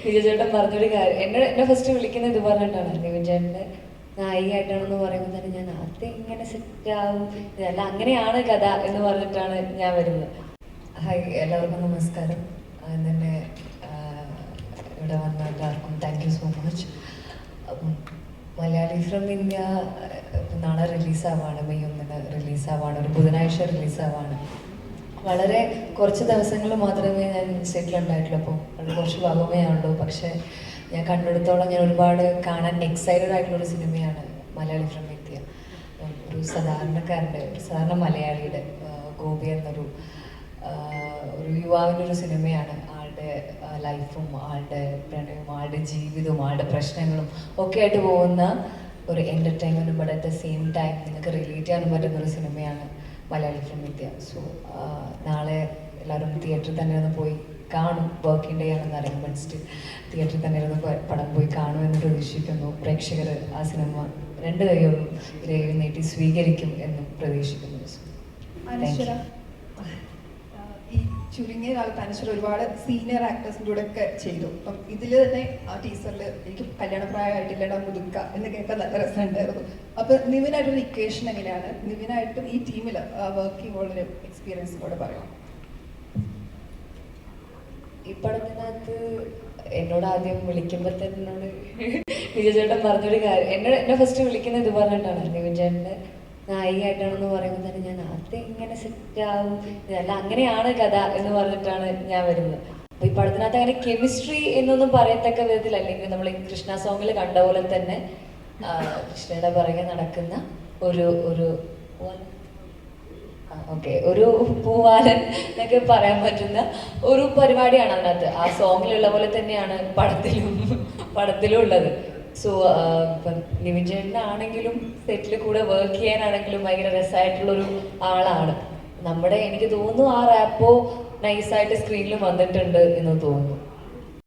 വിജയ ചേട്ടൻ പറഞ്ഞൊരു കാര്യം, എന്നെ ഫസ്റ്റ് വിളിക്കുന്നത് ഇത് പറഞ്ഞിട്ടാണ്. നിവിൻ ചേട്ടൻ്റെ നായികയായിട്ടാണെന്ന് പറയുമ്പോൾ തന്നെ ഞാൻ അതെങ്ങനെ സെറ്റ് ആവും, അല്ല അങ്ങനെയാണ് കഥ എന്ന് പറഞ്ഞിട്ടാണ് ഞാൻ വരുന്നത്. ഹായ്, എല്ലാവർക്കും നമസ്കാരം. തന്നെ ഇവിടെ വന്ന എല്ലാവർക്കും thank you so much. Malayali from India നാളെ റിലീസാവാണ്, മെയ് 1 റിലീസാവാണ്, ഒരു ബുധനാഴ്ച റിലീസാവാണ്. വളരെ കുറച്ച് ദിവസങ്ങൾ മാത്രമേ ഞാൻ സെറ്റിലുണ്ടായിട്ടുള്ളൂ, അപ്പോൾ അത് കുറച്ച് ഭാഗമേ ആണല്ലോ. പക്ഷേ ഞാൻ കണ്ടെടുത്തോളം ഞാൻ ഒരുപാട് കാണാൻ എക്സൈറ്റഡ് ആയിട്ടുള്ളൊരു സിനിമയാണ് മലയാളി ഫ്രം ഇന്ത്യ. ഒരു സാധാരണക്കാരൻ്റെ, ഒരു സാധാരണ മലയാളിയുടെ, ഗോപി എന്നൊരു യുവാവിനൊരു സിനിമയാണ്. ആളുടെ ലൈഫും ആളുടെ പ്രണയവും ആളുടെ ജീവിതവും ആളുടെ പ്രശ്നങ്ങളും ഒക്കെ ആയിട്ട് പോകുന്ന ഒരു എൻ്റർടൈൻമെൻറ്റും, but at the same time നിങ്ങൾക്ക് റിലേറ്റ് ചെയ്യാനും പറ്റുന്നൊരു സിനിമയാണ് മലയാളി ഫ്രം ഇന്ത്യ. സോ നാളെ എല്ലാവരും തിയേറ്ററിൽ തന്നെ ഒന്ന് പോയി കാണും. വർക്കിംഗ് ഡേ ആണെന്ന് അറിയാം, ബട്ട് സ്റ്റിൽ തിയേറ്ററിൽ തന്നെ ഇരുന്ന് പടം പോയി കാണുമെന്ന് പ്രതീക്ഷിക്കുന്നു. പ്രേക്ഷകർ ആ സിനിമ രണ്ട് കൈയോടും നീട്ടി സ്വീകരിക്കും എന്നും പ്രതീക്ഷിക്കുന്നു. ഈ ചുരുങ്ങിയ കാലത്ത് അനശ്വര ഒരുപാട് സീനിയർ ആക്ടേഴ്സിൻ്റെ കൂടെ ഒക്കെ ചെയ്തു. അപ്പം ഇതിൽ തന്നെ ആ ടീച്ചറിൽ എനിക്ക് കല്യാണപ്രായമായിട്ടില്ലടാ മുതുക്ക എന്ന് കേൾക്കാൻ നല്ല രസമുണ്ടായിരുന്നു. അപ്പം നിവിനായിട്ടൊരു ഇക്വേഷൻ എങ്ങനെയാണ്, നിവിനായിട്ടും ഈ ടീമിൽ വർക്ക് ചെയ്യുമ്പോഴൊരു എക്സ്പീരിയൻസ് കൂടെ പറയാം. ഈ പടത്തിനകത്ത് എന്നോട് ആദ്യം വിളിക്കുമ്പോൾ തന്നെ എന്നോട് വിജയ ചേട്ടൻ പറഞ്ഞൊരു കാര്യം, എന്നെ ഫസ്റ്റ് വിളിക്കുന്നത് ഇത് പറഞ്ഞിട്ടാണ്. നിവിൻ ചേട്ടൻ്റെ നായികയായിട്ടാണെന്ന് പറയുമ്പോൾ തന്നെ ഞാൻ അതെങ്ങനെ സെറ്റ് ആവും, അല്ല അങ്ങനെയാണ് കഥ എന്ന് പറഞ്ഞിട്ടാണ് ഞാൻ വരുന്നത്. അപ്പോൾ ഈ പടത്തിനകത്ത് അങ്ങനെ കെമിസ്ട്രി എന്നൊന്നും പറയത്തക്ക വിധത്തിൽ, അല്ലെങ്കിൽ നമ്മൾ ഈ കൃഷ്ണ സോങ്ങിൽ കണ്ട പോലെ തന്നെ കൃഷ്ണയുടെ പുറകെ നടക്കുന്ന ഒരു ഒരു പൂവാലൻ എന്നൊക്കെ പറയാൻ പറ്റുന്ന ഒരു പരിപാടിയാണ് അതിനകത്ത്. ആ സോങ്ങിലുള്ള പോലെ തന്നെയാണ് പടത്തിലും ഉള്ളത്. സോ ഇപ്പം നിവിൻ ചേട്ടനാണെങ്കിലും സെറ്റിൽ കൂടെ വർക്ക് ചെയ്യാനാണെങ്കിലും ഭയങ്കര രസമായിട്ടുള്ളൊരു ആളാണ്. എനിക്ക് തോന്നുന്നു ആ റാപ്പോ നൈസായിട്ട് സ്ക്രീനിൽ വന്നിട്ടുണ്ട് എന്ന് തോന്നുന്നു.